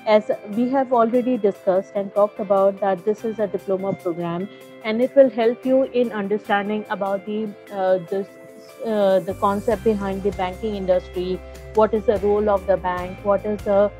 as we have already discussed and talked about, that this is a diploma program, and it will help you in understanding about the concept behind the banking industry. What is the role of the bank? What is the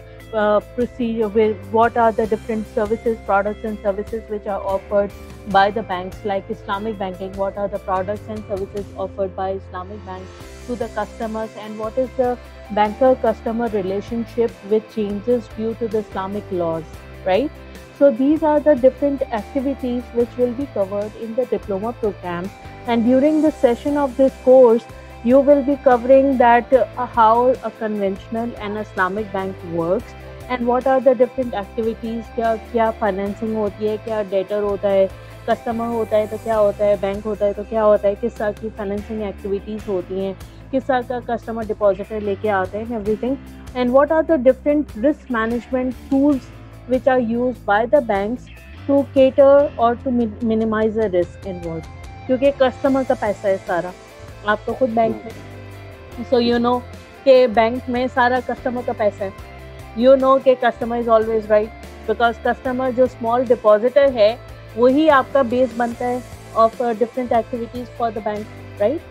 procedure? What are the different services, products, and services which are offered by the banks, like Islamic banking? What are the products and services offered by Islamic banks to the customers, and what is the banker customer relationship which changes due to the Islamic laws, right? So these are the different activities which will be covered in the diploma program. And during the session of this course, you will be covering that how a conventional and Islamic bank works, and what are the different activities, क्या क्या financing होती है, क्या debtor होता है, customer होता है तो क्या होता है, बैंक होता है तो क्या होता है, किस तरह की फाइनेंसिंग एक्टिविटीज़ होती हैं, किस तरह का कस्टमर डिपॉजिटर लेके आते हैं, everything. And what are the different risk management tools which are used by the banks to cater or to minimize the risk involved, क्योंकि कस्टमर का पैसा है सारा, आप तो खुद बैंक में, सो यू नो कि बैंक में सारा कस्टमर का पैसा है. यू नो कि customer is always right, because customer जो स्मॉल डिपॉजिटर है वही आपका बेस बनता है of different activities for the bank, right.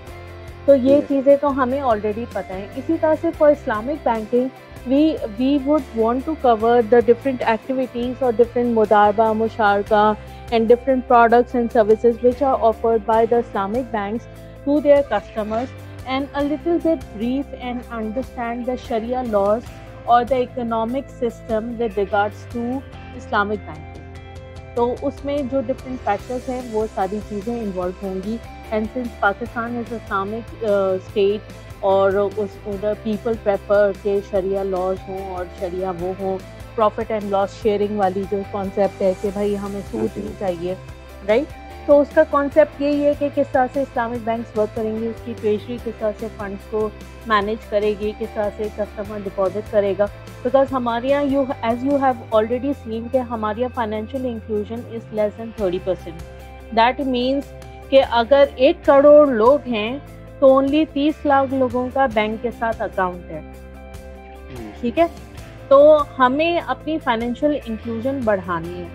तो ये चीज़ें तो हमें ऑलरेडी पता है. इसी तरह से for Islamic banking we would want to cover the different activities or different mudarba, musharka, and different products and services which are offered by the Islamic banks to their customers, and a little bit brief and understand the Sharia laws or the economic system with regards to Islamic banking. तो उसमें जो different factors हैं वो सारी चीज़ें involved होंगी. And since Pakistan is a Islamic state, और उस उधर पीपल प्रेफर के शरिया लॉज हों और शरिया वो हों, प्रॉफिट एंड लॉस शेयरिंग वाली जो कॉन्सेप्ट है कि भाई हमें सूट नहीं चाहिए, राइट. तो उसका कॉन्सेप्ट यही है कि किस तरह से इस्लामिक बैंक्स वर्क करेंगी, उसकी ट्रेजरी किस तरह से फंड्स को मैनेज करेगी, किस तरह से कस्टमर डिपॉजिट करेगा. बिकॉज हमारे यहाँ as you have already seen कि हमारे यहाँ financial inclusion is less than 30%. That means कि अगर 1 करोड़ लोग हैं तो ओनली 30 लाख लोगों का बैंक के साथ अकाउंट है, ठीक है. तो हमें अपनी फाइनेंशियल इंक्लूजन बढ़ानी है.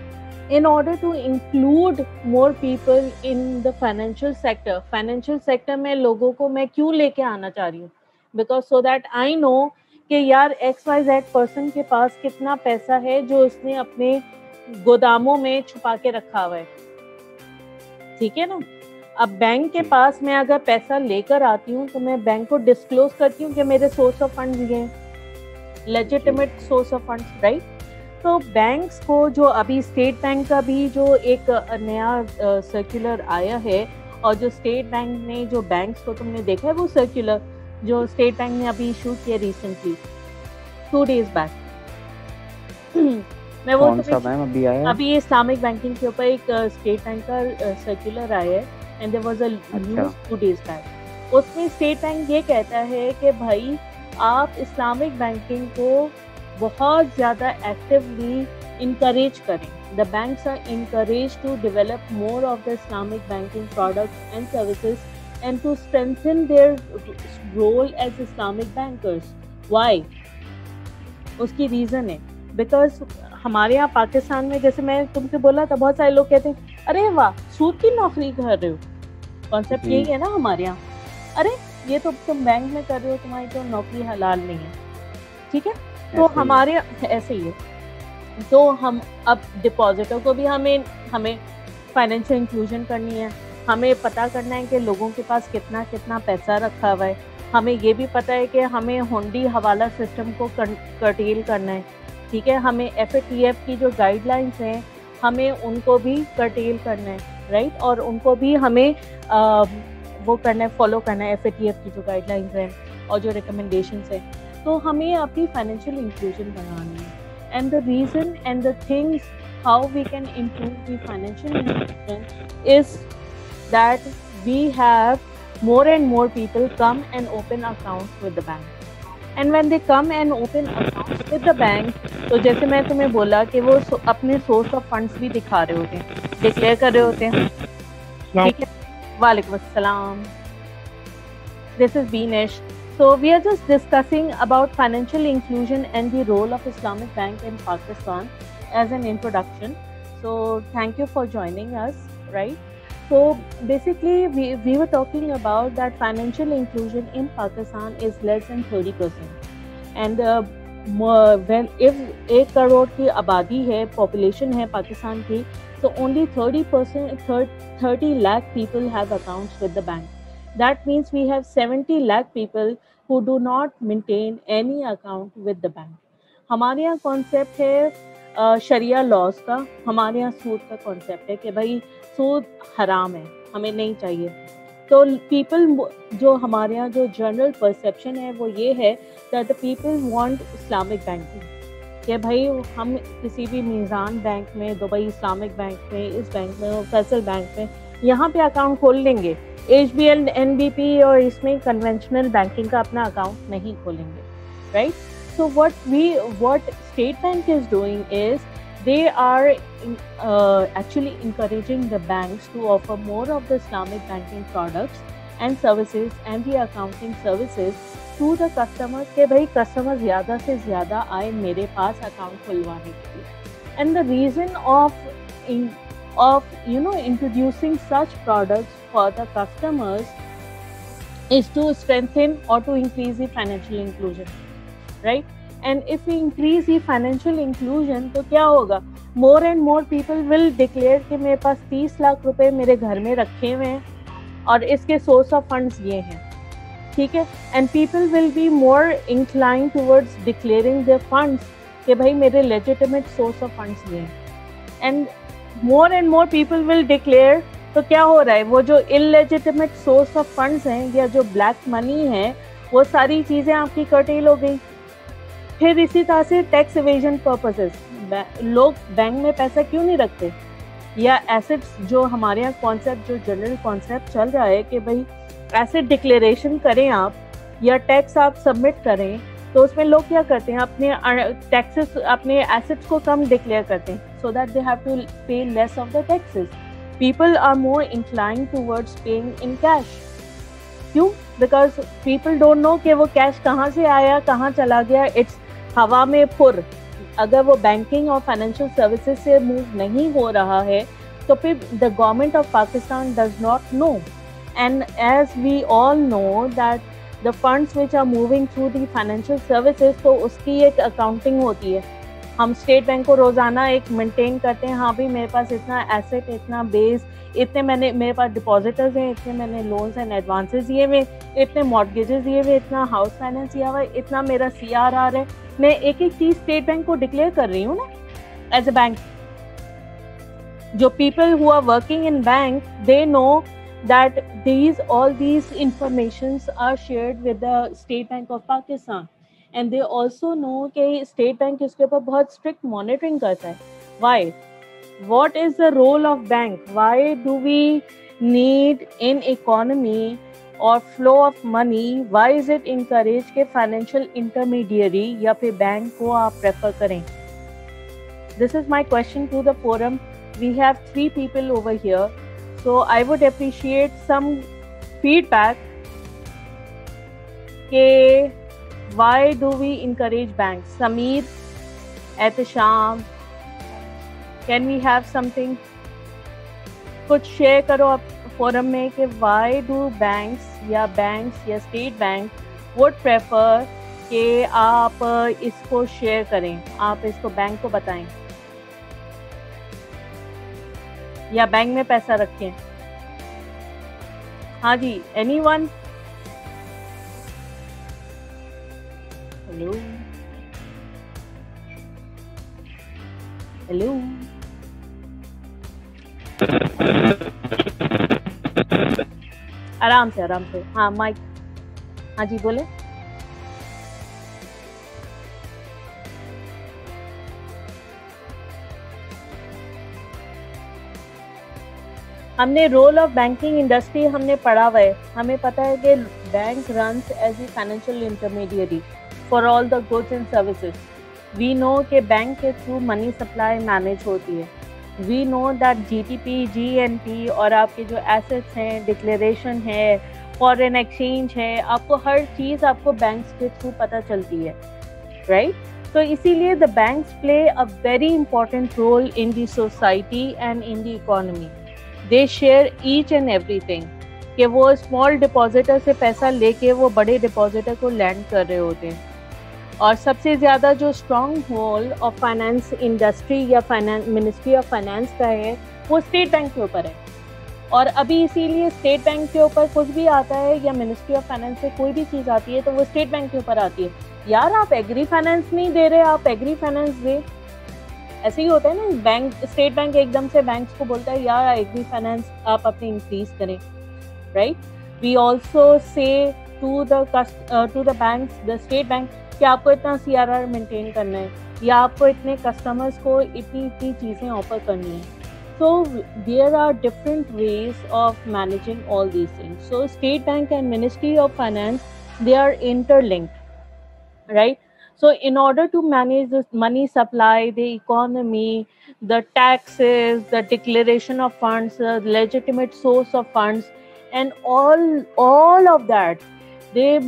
In order to include more people in the financial sector में लोगों को मैं क्यों लेके आना चाह रही हूँ, because so that I know कि यार XYZ पर्सन के पास कितना पैसा है जो उसने अपने गोदामों में छुपा के रखा हुआ है, ठीक है ना. अब बैंक के पास मैं अगर पैसा लेकर आती हूँ तो मैं बैंक को डिस्क्लोज करती हूँ कि मेरे सोर्स ऑफ फंड्स ये हैं, legitimate source of funds, right. तो बैंक्स को जो अभी स्टेट बैंक का भी जो एक नया सर्कुलर आया है, और जो स्टेट बैंक ने जो बैंक्स को तुमने देखा है वो सर्कुलर जो स्टेट बैंक ने अभी इशू किया रिसेंटली 2 days बैक, मैं वो अभी इस्लामिक बैंकिंग के ऊपर एक स्टेट बैंक का सर्कुलर आया है, and there was a news 2 days back. उसमें स्टेट बैंक ये कहता है कि भाई आप इस्लामिक बैंकिंग को बहुत ज़्यादा एक्टिवली इनकरेज करें. The banks are encourage to develop more of the Islamic banking products and services and to strengthen their role as Islamic bankers. Why? उसकी रीज़न है बिकॉज हमारे यहाँ पाकिस्तान में, जैसे मैं तुमसे बोला था, बहुत सारे लोग कहते हैं अरे वाह सूद की नौकरी कर रहे हो. कॉन्सेप्ट यही है ना हमारे यहाँ, अरे ये तो तुम बैंक में कर रहे हो, तुम्हारी तो नौकरी हलाल नहीं है, ठीक है. तो हमारे ऐसे ही है. तो हम अब डिपॉजिटर को भी हमें फाइनेंशियल इंक्लूजन करनी है. हमें पता करना है कि लोगों के पास कितना कितना पैसा रखा हुआ है. हमें ये भी पता है कि हमें हुंडी हवाला सिस्टम को कर्टेल करना है, ठीक है. हमें FATF की जो गाइडलाइंस हैं हमें उनको भी कर्टेल करना है, राइट. और उनको भी हमें वो करना है, फॉलो करना है FATF की जो गाइडलाइंस हैं और जो रिकमेंडेशंस हैं. तो हमें अपनी फाइनेंशियल इंक्लूजन बढ़ानी है. And the reason and the things how we can improve the financial inclusion is that we have more and more people come and open accounts with the bank. And when they come and open accounts with the bank, तो जैसे मैं तुम्हें बोला कि वो अपने source of funds भी दिखा रहे होते हैं, डिक्लेयर कर रहे होते हैं, ठीक है. वालेकुम अस्सलाम, this is Beenish. So we are just discussing about financial inclusion and the role of Islamic Bank in Pakistan as an introduction. So thank you for joining us, right? So basically we were talking about that financial inclusion in Pakistan is less than 30%. And when if 1 crore की आबादी है, population है पाकिस्तान की, so only 30%, 30 lakh people have accounts with the bank. That means we have 70 lakh people who do not maintain any account with the bank. हमारे यहाँ concept है शरिया laws का, हमारे यहाँ सूद का कॉन्सेप्ट है कि भाई सूद हराम है, हमें नहीं चाहिए. तो पीपल जो हमारे यहाँ जो जनरल परसेप्शन है वो ये है that the people want Islamic banking, कि भाई हम किसी भी मीज़ान बैंक में, दुबई इस्लामिक बैंक में, इस बैंक में, फैसल बैंक में, यहाँ पे अकाउंट खोल लेंगे. HBL, NBP और इसमें कन्वेंशनल बैंकिंग का अपना अकाउंट नहीं खोलेंगे, right? So what State Bank is doing is they are actually encouraging the banks to offer more of the Islamic banking products and services and the accounting services to the customers, कि भाई customer ज़्यादा से ज़्यादा आए मेरे पास account खुलवाने के लिए. And the reason of introducing such products for the customers is to strengthen or to increase the financial inclusion, right? And if we increase the financial inclusion, तो क्या होगा? More and more people will declare कि मेरे पास 30 लाख रुपए मेरे घर में रखे हुए हैं और इसके source of funds ये हैं, ठीक है? And people will be more inclined towards declaring their funds कि भाई मेरे legitimate source of funds ये हैं. And more people will declare. तो क्या हो रहा है? वो जो illegitimate source of funds हैं या जो black money है, वो सारी चीज़ें आपकी curtail हो गई. फिर इसी तरह से टैक्स एवेजन पर्पसेस, लोग बैंक में पैसा क्यों नहीं रखते, या एसेट्स जो हमारे यहाँ कॉन्सेप्ट, जो जनरल कॉन्सेप्ट चल रहा है कि भाई एसेट डिक्लेरेशन करें आप या टैक्स आप सबमिट करें, तो उसमें लोग क्या करते हैं, अपने टैक्सेस, अपने एसेट्स को कम डिक्लेयर करते हैं, so that they have to pay less of the taxes. People are more inclined towards paying in cash. क्यों? बिकॉज पीपल डोंट नो कि वो कैश कहाँ से आया, कहाँ चला गया. इट्स हवा में फुर. अगर वो बैंकिंग और फाइनेंशियल सर्विसेज से मूव नहीं हो रहा है तो फिर the government of Pakistan does not know. And as we all know that the funds which are moving through the financial services, तो उसकी एक अकाउंटिंग होती है. हम स्टेट बैंक को रोज़ाना एक मेंटेन करते हैं, हाँ भाई मेरे पास इतना एसेट, इतना बेस, इतने मेरे पास डिपॉजिटर्स हैं, इतने मैंने लोन्स एंड एडवांसेस दिए हुए, इतने मॉर्गेजेस दिए हुए, इतना हाउस फाइनेंस दिया हुआ है, इतना मेरा CRR है. मैं एक एक चीज़ स्टेट बैंक को डिक्लेयर कर रही हूँ ना एज अ बैंक. जो people who are working in bank, they know that all these informations are shared with the State Bank of Pakistan. And they also know कि स्टेट बैंक इसके ऊपर बहुत स्ट्रिक्ट मॉनिटरिंग करता है. Why? What is the role of bank? Why do we need in economy or flow of money? Why is it encouraged कि financial intermediary या फिर bank को आप prefer करें? This is my question to the forum. We have 3 people over here, so I would appreciate some feedback कि why do we encourage banks? Sameer, Ehtisham, can we have something? कुछ share करो आप forum में कि why do banks या state bank would prefer कि आप इसको शेयर करें, आप इसको बैंक को बताएं या बैंक में पैसा रखें. हाँ जी, anyone? हेलो. आराम से. हाँ माइक. हाँ जी बोले. हमने रोल ऑफ बैंकिंग इंडस्ट्री हमने पढ़ा हुआ है. हमें पता है कि bank runs as a financial intermediary for all the goods and services. We know कि बैंक के थ्रू मनी सप्लाई मैनेज होती है. We know that GTP, GNP और आपके जो एसेट्स हैं, डिक्लेरेशन है, फॉरेन एक्सचेंज है, आपको हर चीज़ आपको बैंक्स के थ्रू पता चलती है, राइट? तो इसीलिए the banks play a very important role in the society and in the economy. They share each and everything, कि वो स्मॉल डिपॉजिटर से पैसा लेके वो बड़े डिपॉजिटर को लैंड कर रहे होते हैं. और सबसे ज़्यादा जो strong hold of finance industry या मिनिस्ट्री ऑफ फाइनेंस का है वो स्टेट बैंक के ऊपर है. और अभी इसीलिए स्टेट बैंक के ऊपर कुछ भी आता है या मिनिस्ट्री ऑफ फाइनेंस से कोई भी चीज़ आती है तो वो स्टेट बैंक के ऊपर आती है. यार आप एग्री फाइनेंस नहीं दे रहे, आप एग्री फाइनेंस दे. ऐसे ही होता है ना, बैंक स्टेट बैंक एकदम से बैंक्स को बोलता है यार एग्री फाइनेंस आप अपने इंक्रीज करें, right? We also say to the banks, the state bank, कि आपको इतना CRR मेंटेन करना है या आपको इतने कस्टमर्स को इतनी चीज़ें ऑफर करनी है. So there are different ways of managing all these things. So State Bank and Ministry of Finance, they are interlinked, right? So in order to manage the money supply, the economy, the taxes, the declaration of funds, the legitimate source of funds, and all of that, they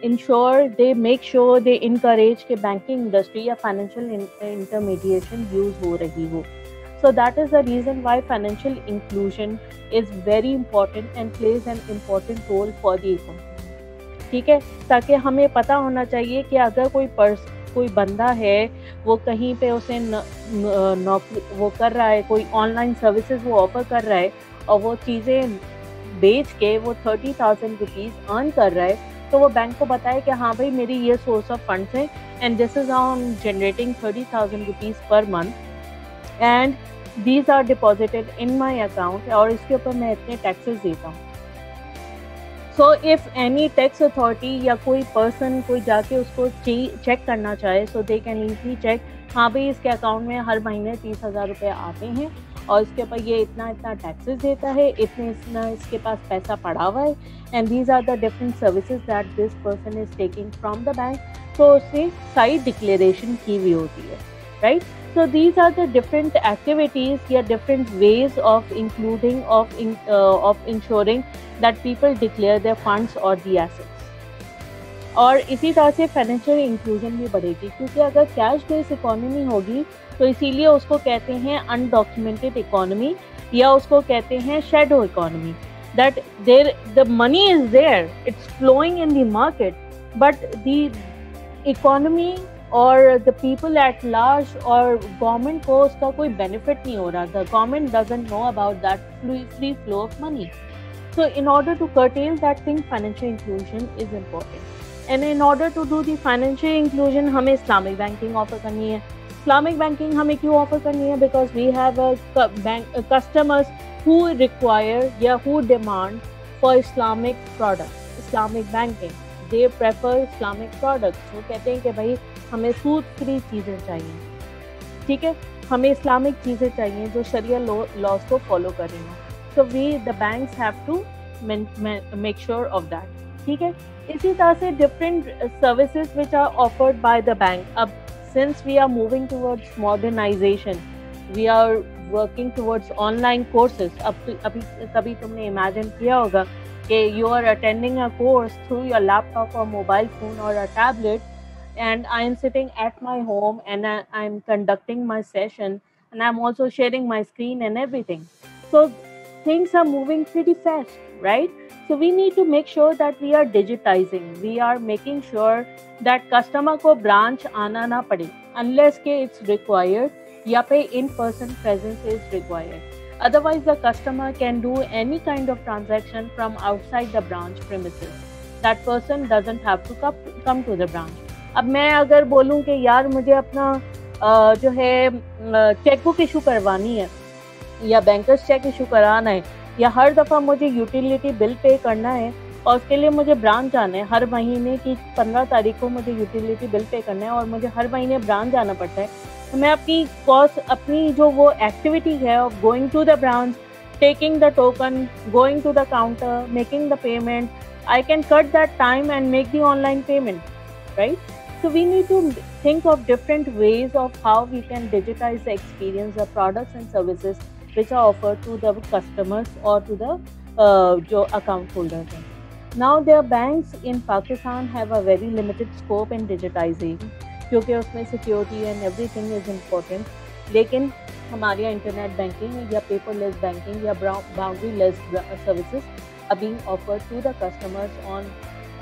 make sure they encourage कि banking industry या financial intermediation use हो रही हो. So that is the reason why financial inclusion is very important and plays an important role for the economy. ठीक है, ताकि हमें पता होना चाहिए कि अगर कोई बंदा है वो कहीं पे उसे नौकरी वो कर रहा है, कोई ऑनलाइन सर्विसेज वो ऑफर कर रहा है और वो चीज़ें बेच के वो 30,000 रुपीज़ अर्न कर रहा है, तो वो बैंक को बताए कि हाँ भाई मेरी ये सोर्स ऑफ फंड्स है and this is how I am generating 30,000 rupees per month and these are deposited in my account और इसके ऊपर मैं इतने टैक्सेस देता हूँ. So if any tax authority या कोई पर्सन कोई जाके उसको चेक करना चाहे, so they can easily check, हाँ भाई इसके अकाउंट में हर महीने 30,000 रुपये आते हैं और इसके ऊपर ये इतना टैक्सेस देता है, इतना इसके पास पैसा पड़ा हुआ है, and these are the different services that this person is taking from the bank. तो उससे साइड डिक्लेरेशन की हुई होती है, right? So these are the different activities या different ways of including of ensuring that people declare their funds or the assets. और इसी तरह से फाइनेंशियल इंक्लूजन भी बढ़ेगी, क्योंकि अगर कैश बेस्ड इकोनॉमी होगी तो इसीलिए उसको कहते हैं अनडॉक्यूमेंटेड इकोनॉमी या उसको कहते हैं shadow economy. That the money is there, it's flowing in the market, but the economy और द पीपल एट लार्ज और गवर्नमेंट को उसका कोई बेनिफिट नहीं हो रहा. The government doesn't know about that free flow of money. So in order to curtail that thing, financial inclusion is important. And in order to do the financial inclusion, हमें Islamic banking offer करनी है. Islamic banking हमें क्यों offer करनी है? Because we have customers who require या who demand for Islamic products, Islamic banking. They prefer Islamic products. वो कहते हैं कि भाई हमें सूद फ्री चीज़ें चाहिए, ठीक है, हमें इस्लामिक चीज़ें चाहिए जो शरिया लॉज को फॉलो कर रही हैं. So the banks have to make sure of that. ठीक है, इसी तरह से different services which are offered by the bank. अब since we are moving towards modernization, we are working towards online courses. अब अभी कभी तुमने इमेजिन किया होगा कि you are attending a course through your laptop और मोबाइल फोन और a tablet, and I am sitting at my home and I am conducting my session and I'm also sharing my screen and everything. So things are moving pretty fast, right? So we need to make sure that we are digitizing. We are making sure that customer को branch आना ना पड़े unless के it's required या पे in-person presence is required. Otherwise the customer can do any kind of transaction from outside the branch premises. That person doesn't have to come to the branch. अब मैं अगर बोलूं कि यार मुझे अपना जो है चेकबुक इशू करवानी है या बैंकर्स चेक इशू कराना है या हर दफ़ा मुझे यूटिलिटी बिल पे करना है और उसके लिए मुझे ब्रांच जाना है, हर महीने की 15 तारीख को मुझे यूटिलिटी बिल पे करना है और मुझे हर महीने ब्रांच जाना पड़ता है, तो मैं अपनी कॉस्ट, अपनी जो वो एक्टिविटी है of going to the branch, taking the token, going to the counter, making the payment, I can cut that time and make the online payment, right? So we need to think of different ways of how we can digitize the experience of products and services which are offered to the customers or to the जो account holders हैं. Now their banks in Pakistan have a very limited scope in digitization क्योंकि उसमें security and everything is important, लेकिन हमारे यहाँ internet banking या paperless banking या boundary less services अभी offer to the customers on,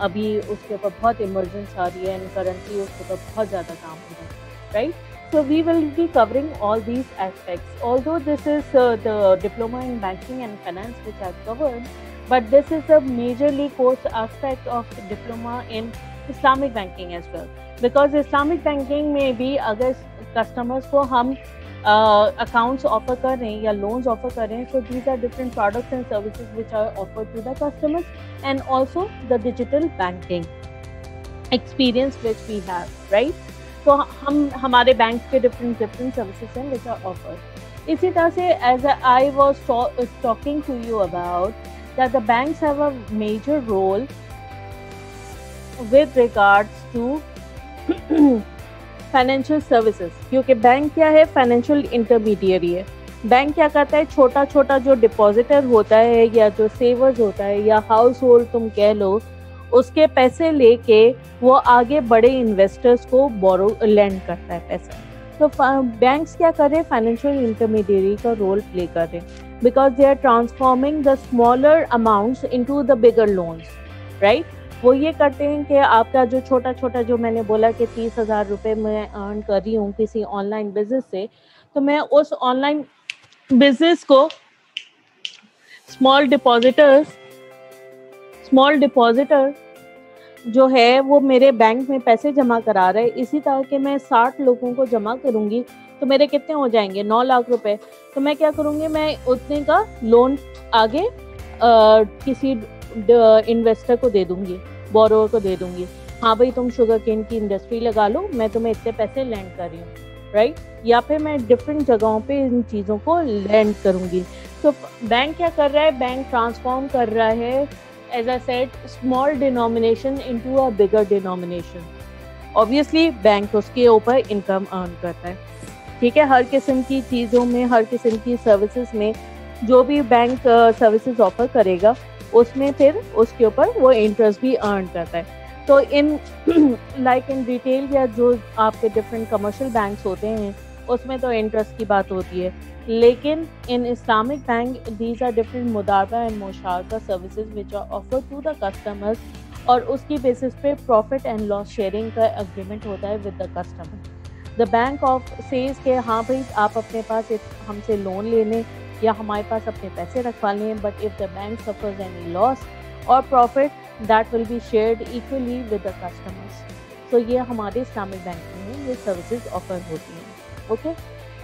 अभी उसके ऊपर बहुत इमरजेंस आ रही है एंड करंटली उसके ऊपर बहुत ज़्यादा काम हो रहा है, right? So we will be covering all these aspects. Although this is the diploma in banking and finance which I've covered, but this is a majorly course aspect of diploma in Islamic banking as well. Because Islamic banking में भी अगर customers को हम accounts offer कर रहे हैं या loans offer कर रहे हैं, so these are different products and services which are offered to the customers, and also the digital banking experience which we have, right? तो हम हमारे बैंक के डिफरेंट सर्विसेज हैं विच आर ऑफर्ड। इसी तरह से as I was talking to you about that the banks have a major role with regards to financial services, क्योंकि bank क्या है, फाइनेंशियल इंटरमीडिएरी है। बैंक क्या करता है, छोटा छोटा जो डिपॉजिटर होता है या जो सेवर्स होता है या हाउस होल्ड तुम कह लो, उसके पैसे लेके वो आगे बड़े इन्वेस्टर्स को बोरो लैंड करता है पैसा। तो बैंक्स क्या कर रहे हैं, फाइनेंशियल इंटरमीडिएरी का रोल प्ले कर रहे हैं, because they are transforming the smaller amounts into the bigger loans, right? वो ये करते हैं कि आपका जो छोटा छोटा, जो मैंने बोला कि 30,000 रुपये मैं अर्न कर रही हूँ किसी ऑनलाइन बिजनेस से, तो मैं उस ऑनलाइन बिजनेस को स्मॉल डिपॉजिटर जो है वो मेरे बैंक में पैसे जमा करा रहे, इसी तरह के मैं 60 लोगों को जमा करूंगी तो मेरे कितने हो जाएंगे, 9 लाख रुपए। तो मैं क्या करूंगी, मैं उतने का लोन आगे किसी इन्वेस्टर को दे दूंगी, बोरोवर को दे दूंगी, हाँ भाई तुम शुगर केन की इंडस्ट्री लगा लो, मैं तुम्हें इतने पैसे लैंड कर रही हूँ, राइट? या फिर मैं डिफरेंट जगहों पे इन चीज़ों को लैंड करूंगी। तो बैंक क्या कर रहा है, बैंक ट्रांसफॉर्म कर रहा है, as I said, small denomination into a bigger denomination. Obviously, bank उसके ऊपर इनकम अर्न करता है, ठीक है? हर किस्म की चीज़ों में, हर किस्म की सर्विसेज में जो भी बैंक सर्विसेज ऑफर करेगा उसमें फिर उसके ऊपर वो इंटरेस्ट भी अर्न करता है। तो इन लाइक इन रिटेल या जो आपके डिफरेंट कमर्शियल बैंक्स होते हैं उसमें तो इंटरेस्ट की बात होती है, लेकिन in Islamic bank these are different मुदारबा एंड मुशारका services which are offer to the customers, और उसकी बेसिस पे प्रॉफिट एंड लॉस शेयरिंग का एग्रीमेंट होता है with the customer. The bank of says के हाँ भाई आप अपने पास हमसे लोन ले लें या हमारे पास अपने पैसे रखवा लें, but if the bank suffers any loss और profit that will be shared equally with the customers. तो ये हमारे इस्लामिक बैंक में ये सर्विसेज ऑफर होती हैं, ओके?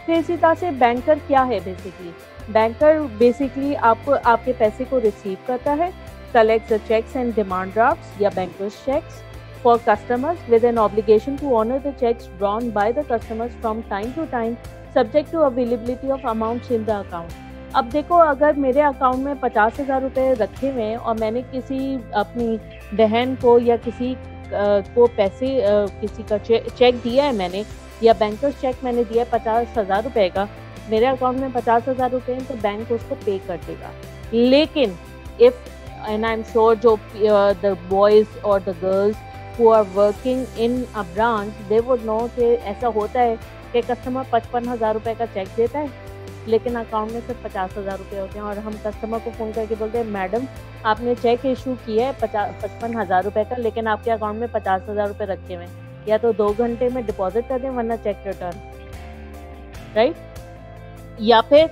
फिर इसी तरह से बैंकर क्या है, बेसिकली बैंकर बेसिकली आपको आपके पैसे को रिसीव करता है, collects the cheques and demand drafts या bankers cheques for customers with an obligation to honour the cheques drawn by the customers from time to time subject to availability of amounts in the account. अब देखो, अगर मेरे account में 50,000 रुपये रखे हुए हैं और मैंने किसी अपनी बहन को या किसी को पैसे किसी का चेक दिया है मैंने, या बैंकर्स चेक मैंने दिया 50,000 रुपये का, मेरे अकाउंट में 50,000 रुपये हैं, तो बैंक उसको पे कर देगा। लेकिन if and I am sure जो द बॉयज़ और the girls who are working in a branch they would know कि ऐसा होता है कि कस्टमर 55,000 रुपये का चेक देता है लेकिन अकाउंट में सिर्फ 50,000 रुपये होते हैं, और हम कस्टमर को फ़ोन करके बोलते हैं मैडम आपने चेक इशू किया है 55,000 रुपये का, लेकिन आपके अकाउंट में 50,000 रुपये रखे हुए हैं, या तो 2 घंटे में डिपॉजिट कर दें वरना चेक रिटर्न, राइट? या फिर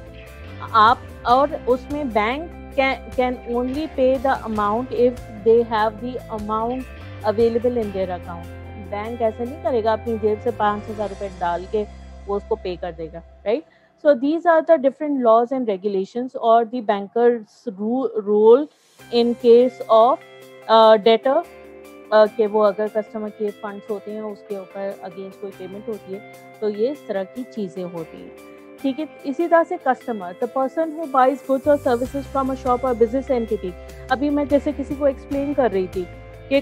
आप, और उसमें bank can only pay the amount if they have the amount available in their account. Bank ऐसे नहीं करेगा अपनी जेब से 5,000 रुपये डाल के वो उसको पे कर देगा, right? So these are the different laws and regulations or the banker's role in case of debtor कि वो अगर कस्टमर के फंड्स होते हैं उसके ऊपर अगेंस्ट कोई पेमेंट होती है, तो ये इस तरह की चीज़ें होती हैं, ठीक है? इसी तरह से customer, the person who buys goods और सर्विसेज फ्रॉम अ शॉप और बिजनेस एंटिटी। अभी मैं जैसे किसी को एक्सप्लेन कर रही थी कि